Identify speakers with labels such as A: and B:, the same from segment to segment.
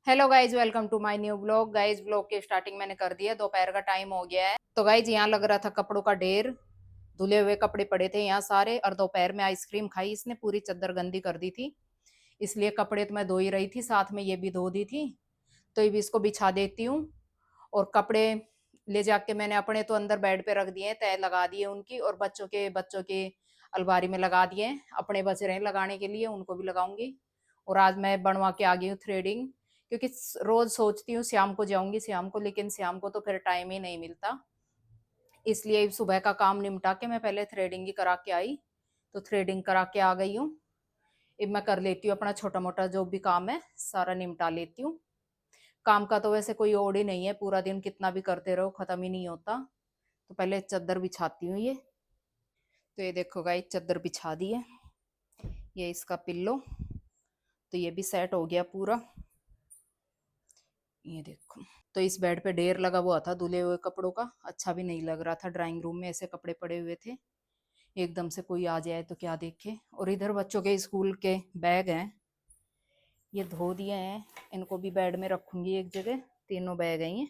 A: Hello guys, welcome to my new blog. Guys, blog की starting मैंने कर दी है। दोपहर का टाइम हो गया है। तो गाइज, यहाँ लग रहा था कपड़ों का ढेर। धुले हुए कपड़े पड़े थे यहाँ सारे। और दोपहर में आइसक्रीम खाई, इसने पूरी चद्दर गंदी कर दी थी। इसलिए कपड़े तो मैं धो ही रही थी, साथ में ये भी धो दी थी। तो ये भी इसको बिछा देती हूँ। और कपड़े ले जाके मैंने अपने तो अंदर बेड पे रख दिए, तय लगा दिए उनकी। और बच्चों के अलमारी में लगा दिए। अपने बच रहे हैं लगाने के लिए, उनको भी लगाऊंगी। और आज मैं बनवा के आ गई हूँ थ्रेडिंग। क्योंकि रोज सोचती हूँ शाम को जाऊंगी, शाम को, लेकिन शाम को तो फिर टाइम ही नहीं मिलता। इसलिए सुबह का काम निपटा के मैं पहले थ्रेडिंग ही करा के आई। तो थ्रेडिंग करा के आ गई हूँ। अब मैं कर लेती हूँ अपना छोटा मोटा जो भी काम है, सारा निपटा लेती हूँ। काम का तो वैसे कोई ओड ही नहीं है, पूरा दिन कितना भी करते रहो खत्म ही नहीं होता। तो पहले चादर बिछाती हूँ ये। तो ये देखो गाइस, चादर बिछा दी है। ये इसका पिल्लो। तो ये भी सेट हो गया पूरा। ये देखो। तो इस बेड पे ढेर लगा हुआ था धुले हुए कपड़ों का, अच्छा भी नहीं लग रहा था। ड्राइंग रूम में ऐसे कपड़े पड़े हुए थे, एकदम से कोई आ जाए तो क्या देखे। और इधर बच्चों के स्कूल के बैग हैं, ये धो दिए हैं। इनको भी बेड में रखूंगी एक जगह। तीनों बैग हैं ये।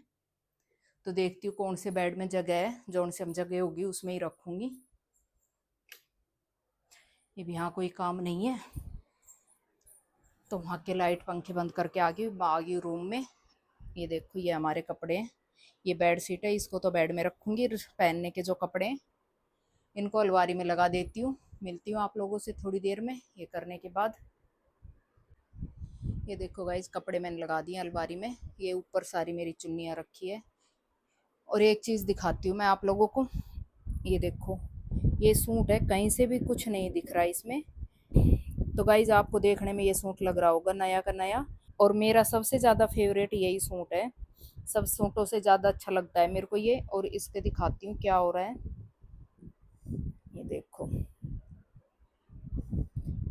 A: तो देखती हूँ कौन से बेड में जगह है, जो से हम जगह होगी उसमें ही रखूंगी। ये भी यहाँ कोई काम नहीं है। तो वहाँ के लाइट पंखे बंद करके आ गई रूम में। ये देखो, ये हमारे कपड़े हैं। ये बेड शीट है, इसको तो बेड में रखूंगी। पहनने के जो कपड़े हैं इनको अलमारी में लगा देती हूँ। मिलती हूँ आप लोगों से थोड़ी देर में ये करने के बाद। ये देखो गाइस, कपड़े मैंने लगा दिए अलमारी में। ये ऊपर सारी मेरी चुन्नियाँ रखी है। और एक चीज़ दिखाती हूँ मैं आप लोगों को। ये देखो, ये सूट है, कहीं से भी कुछ नहीं दिख रहा है इसमें। तो गाइज, आपको देखने में ये सूट लग रहा होगा नया का नया। और मेरा सबसे ज़्यादा फेवरेट यही सूट है। सब सूटों से ज़्यादा अच्छा लगता है मेरे को ये। और इसके दिखाती हूँ क्या हो रहा है। ये देखो,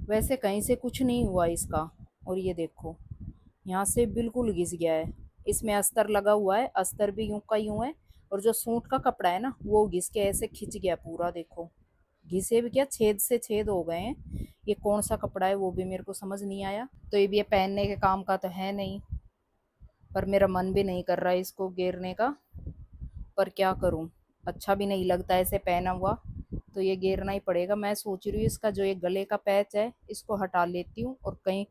A: वैसे कहीं से कुछ नहीं हुआ इसका। और ये देखो, यहाँ से बिल्कुल घिस गया है। इसमें अस्तर लगा हुआ है, अस्तर भी यूं का यूं है। और जो सूट का कपड़ा है ना, वो घिस के ऐसे खिंच गया पूरा। देखो, घिसे भी क्या, छेद से छेद हो गए हैं। ये कौन सा कपड़ा है वो भी मेरे को समझ नहीं आया। तो ये भी ये पहनने के काम का तो है नहीं। पर मेरा मन भी नहीं कर रहा है इसको गेरने का। पर क्या करूं, अच्छा भी नहीं लगता ऐसे पहना हुआ। तो ये गेरना ही पड़ेगा। मैं सोच रही हूँ इसका जो ये गले का पैच है इसको हटा लेती हूँ। और कहीं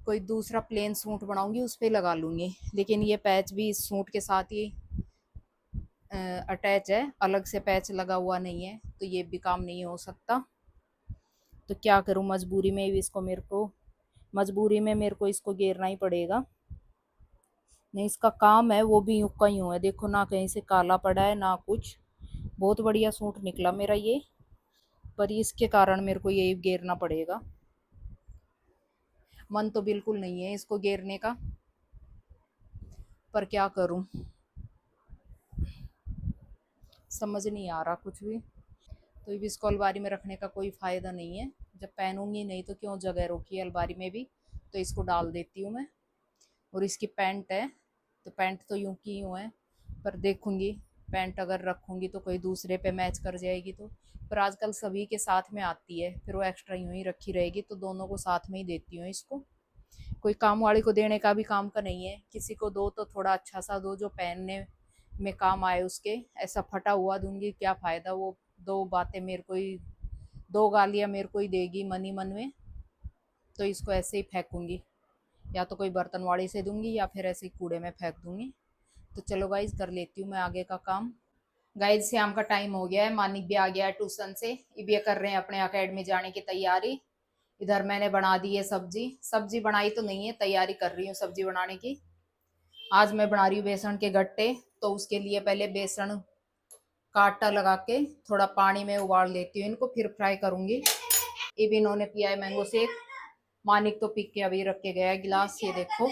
A: कोई दूसरा प्लेन सूट बनाऊंगी उस पर लगा लूंगी। लेकिन ये पैच भी इस सूट के साथ ही अटैच है, अलग से पैच लगा हुआ नहीं है। तो ये भी काम नहीं हो सकता। तो क्या करूं, मजबूरी में भी इसको मेरे को इसको घेरना ही पड़ेगा। नहीं, इसका काम है वो भी यूं का यूं है। देखो ना, कहीं से काला पड़ा है ना कुछ। बहुत बढ़िया सूट निकला मेरा ये। पर इसके कारण मेरे को यही घेरना पड़ेगा। मन तो बिल्कुल नहीं है इसको घेरने का, पर क्या करूं, समझ नहीं आ रहा कुछ भी। तो ये भी इसको अलमारी में रखने का कोई फ़ायदा नहीं है। जब पहनूंगी नहीं तो क्यों जगह रोकी है अलमारी में भी। तो इसको डाल देती हूँ मैं। और इसकी पैंट है, तो पैंट तो यूं की यूं है। पर देखूंगी, पैंट अगर रखूंगी तो कोई दूसरे पे मैच कर जाएगी तो। पर आजकल सभी के साथ में आती है, फिर वो एक्स्ट्रा यूं ही रखी रहेगी। तो दोनों को साथ में ही देती हूँ इसको। कोई काम वाली को देने का भी काम का नहीं है। किसी को दो तो थोड़ा अच्छा सा दो जो पहनने में काम आए उसके। ऐसा फटा हुआ दूंगी क्या फ़ायदा। वो दो बातें मेरे को ही, दो गालियाँ मेरे को ही देगी मन ही मन में। तो इसको ऐसे ही फेंकूंगी, या तो कोई बर्तन वाड़ी से दूंगी या फिर ऐसे ही कूड़े में फेंक दूंगी। तो चलो गाइज, कर लेती हूँ मैं आगे का काम। गाइज, शाम का टाइम हो गया है, मानिक भी आ गया है ट्यूशन से। ये कर रहे हैं अपने अकेडमी जाने की तैयारी। इधर मैंने बना दी है सब्जी। सब्जी बनाई तो नहीं है, तैयारी कर रही हूँ सब्जी बनाने की। आज मैं बना रही हूँ बेसन के गट्टे। तो उसके लिए पहले बेसन का आटा लगा के थोड़ा पानी में उबाल लेती हूँ इनको, फिर फ्राई करूंगी। ये भी इन्होंने पिया है मैंगो शेक। मानिक तो पी के अभी रख के गया है गिलास। ये देखो,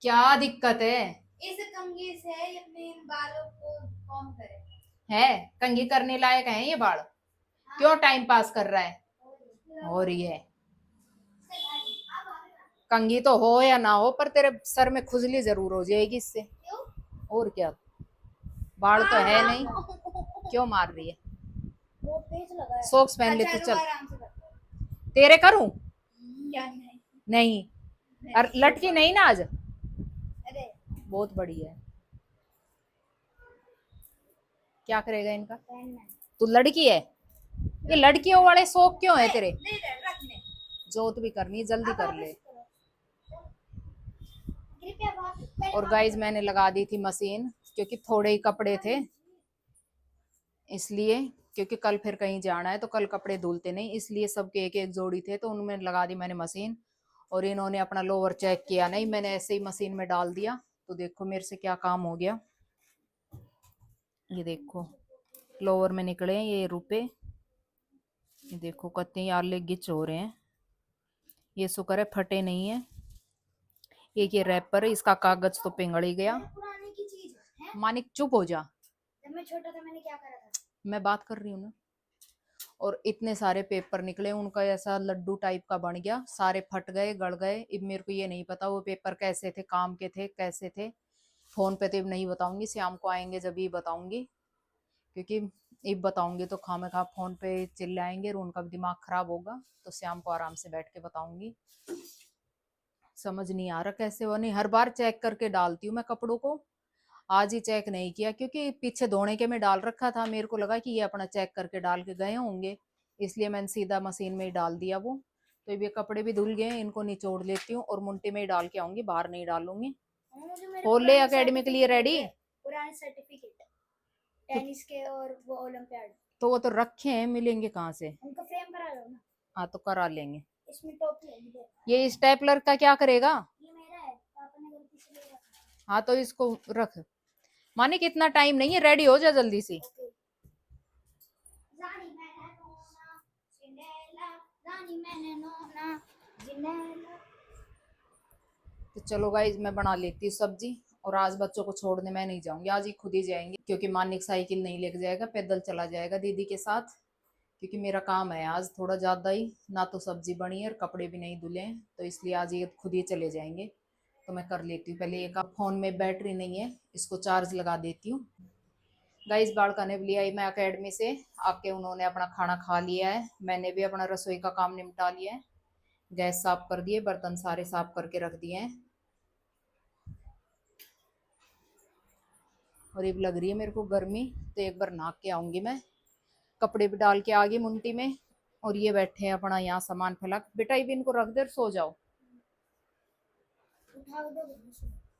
A: क्या दिक्कत है। इस कंघी से अपने बालों को कॉम्ब करे है। कंघी करने लायक है ये बाल। हाँ। क्यों टाइम पास कर रहा है। हो रही है कंघी, तो हो या ना हो, पर तेरे सर में खुजली जरूर हो जाएगी इससे। और क्या, बाल तो है नहीं। क्यों मार रही है। सॉक्स पहन ले तो चल। तेरे करूं। नहीं, और लटकी नहीं ना आज,
B: अरे
A: बहुत बड़ी है। क्या करेगा इनका? तू लड़की है, ये लड़कियों वाले शौक क्यों है तेरे? जोत भी करनी है, जल्दी कर ले। और गाइज मैंने लगा दी थी मशीन, क्योंकि थोड़े ही कपड़े थे इसलिए, क्योंकि कल फिर कहीं जाना है तो कल कपड़े धुलते नहीं, इसलिए सबके एक एक जोड़ी थे तो उनमें लगा दी मैंने मशीन। और इन्होंने अपना लोवर चेक किया नहीं, मैंने ऐसे ही मशीन में डाल दिया। तो देखो मेरे से क्या काम हो गया। ये देखो लोवर में निकले हैं ये रुपए, ये देखो कत्ते आले गिच हो रहे हैं। ये शुक्र है फटे नहीं है। एक ये रैपर है, इसका कागज तो पिघल ही गया।
B: पुराने की चीज है।
A: मानिक चुप हो जा,
B: जब मैं छोटा था मैंने क्या करा था?
A: मैं बात कर रही हूँ ना। और इतने सारे पेपर निकले, उनका ऐसा लड्डू टाइप का बन गया, सारे फट गए गड़ गए। अब मेरे को ये नहीं पता वो पेपर कैसे थे, काम के थे कैसे थे। फोन पे तो अब नहीं बताऊंगी, शाम को आएंगे जब ही बताऊंगी, क्योंकि अब बताऊंगी तो खामे खा फोन पे चिल्लाएंगे और उनका भी दिमाग खराब होगा। तो शाम को आराम से बैठ के बताऊंगी। समझ नहीं आ रहा कैसे, वो नहीं हर बार चेक करके डालती हूँ मैं कपड़ों को। आज ही चेक नहीं किया, क्योंकि पीछे धोने के में डाल रखा था, मेरे को लगा कि ये अपना चेक करके डाल के गए होंगे, इसलिए मैंने सीधा मशीन में ही डाल दिया वो। तो ये कपड़े भी धुल गए, इनको निचोड़ लेती हूँ और मुंटी में ही डाल के आऊंगी, बाहर नहीं डालूंगी। खोल ले अकेडमी के लिए रेडी।
B: पुराने सर्टिफिकेट टेनिस के और वो ओलंपियाड,
A: तो वो तो रखे हैं, मिलेंगे कहाँ से?
B: उनका फ्रेम करा लो ना।
A: हाँ तो करा लेंगे।
B: इसमें टोपी है, देखो।
A: ये स्टेपलर का क्या करेगा?
B: ये मेरा है, पापा ने गलती से ले रखा।
A: हाँ तो इसको रख। माने कितना टाइम नहीं है, रेडी हो जा जल्दी से।
B: रानी मैंने नोना सिंडेला, रानी मैंने नोना जिंडेला।
A: तो चलो गाइज मैं बना लेती हूँ सब्जी। और आज बच्चों को छोड़ने मैं नहीं जाऊंगी, आज ही खुद ही जाएंगे, क्योंकि मानिक साइकिल नहीं लेके जाएगा, पैदल चला जाएगा दीदी के साथ। क्योंकि मेरा काम है आज थोड़ा ज़्यादा ही, ना तो सब्जी बनी है और कपड़े भी नहीं धुले हैं, तो इसलिए आज ये खुद ही चले जाएंगे। तो मैं कर लेती हूँ पहले। एक फ़ोन में बैटरी नहीं है, इसको चार्ज लगा देती हूँ। गाइस बालका ने भी लिया मैं अकेडमी से आके, उन्होंने अपना खाना खा लिया है, मैंने भी अपना रसोई का काम निपटा लिया है। गैस साफ कर दिए, बर्तन सारे साफ करके रख दिए हैं। और अब लग रही है मेरे को गर्मी, तो एक बार नहा के आऊंगी मैं। कपड़े भी डाल के आ गई मुंटी में। और ये बैठे हैं अपना यहाँ सामान फैला। बेटा ये भी इनको रख दे, सो जाओ।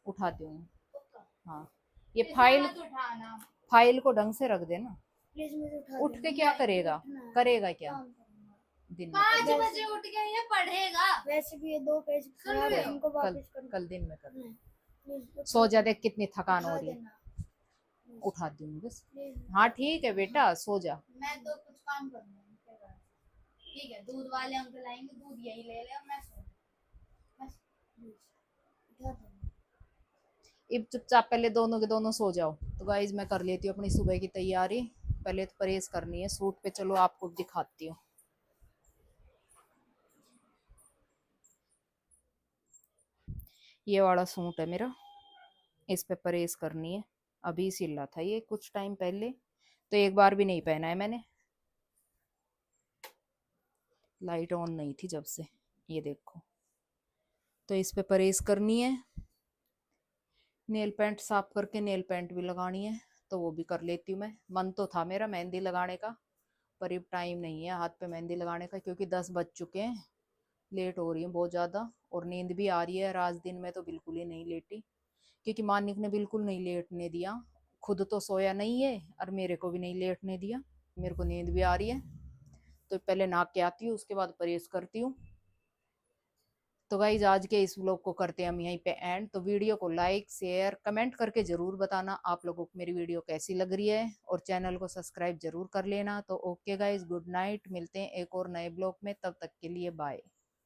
A: उठाती हूँ। हाँ ये फाइल को ढंग से रख देना। उठ के क्या करेगा? करेगा क्या दिन में?
B: 5 बजे उठ के ये पढ़ेगा। वैसे भी ये 2 पेज खराब है, इनको वापस
A: कल दिन में कर। सो जा, देख कितनी थकान हो रही है। उठा दूंगी बस। हाँ ठीक है बेटा, सो जा।
B: मैं तो कुछ काम करूंगा। ठीक है, दूध वाले अंकल आएंगे, दूध यही ले ले और मैं सो बस।
A: अब चुपचाप पहले दोनों के दोनों सो जाओ। तो गाइज मैं कर लेती हूँ अपनी सुबह की तैयारी। पहले तो परहेज करनी है सूट पे, चलो आपको दिखाती हूँ। ये वाला सूट है मेरा, इस पे परहेज करनी है। अभी सिला था ये कुछ टाइम पहले, तो एक बार भी नहीं पहना है मैंने। लाइट ऑन नहीं थी जब से, ये देखो। तो इस पे परहेज करनी है। नेल पेंट साफ करके नेल पेंट भी लगानी है, तो वो भी कर लेती हूँ मैं। मन तो था मेरा मेहंदी लगाने का, पर अब टाइम नहीं है हाथ पे मेहंदी लगाने का, क्योंकि 10 बज चुके हैं। लेट हो रही है बहुत ज़्यादा, और नींद भी आ रही है। आज दिन में तो बिल्कुल ही नहीं लेटी, क्योंकि मानिक ने बिल्कुल नहीं लेटने दिया। खुद तो सोया नहीं है और मेरे को भी नहीं लेटने दिया। मेरे को नींद भी आ रही है, तो पहले नहा के आती हूँ, उसके बाद परहेज करती हूँ। तो गाइज आज के इस व्लॉग को करते हैं हम यहीं पे एंड। तो वीडियो को लाइक शेयर कमेंट करके जरूर बताना आप लोगों को मेरी वीडियो कैसी लग रही है, और चैनल को सब्सक्राइब जरूर कर लेना। तो ओके गाइज, गुड नाइट, मिलते हैं एक और नए ब्लॉग में, तब तक के लिए बाय।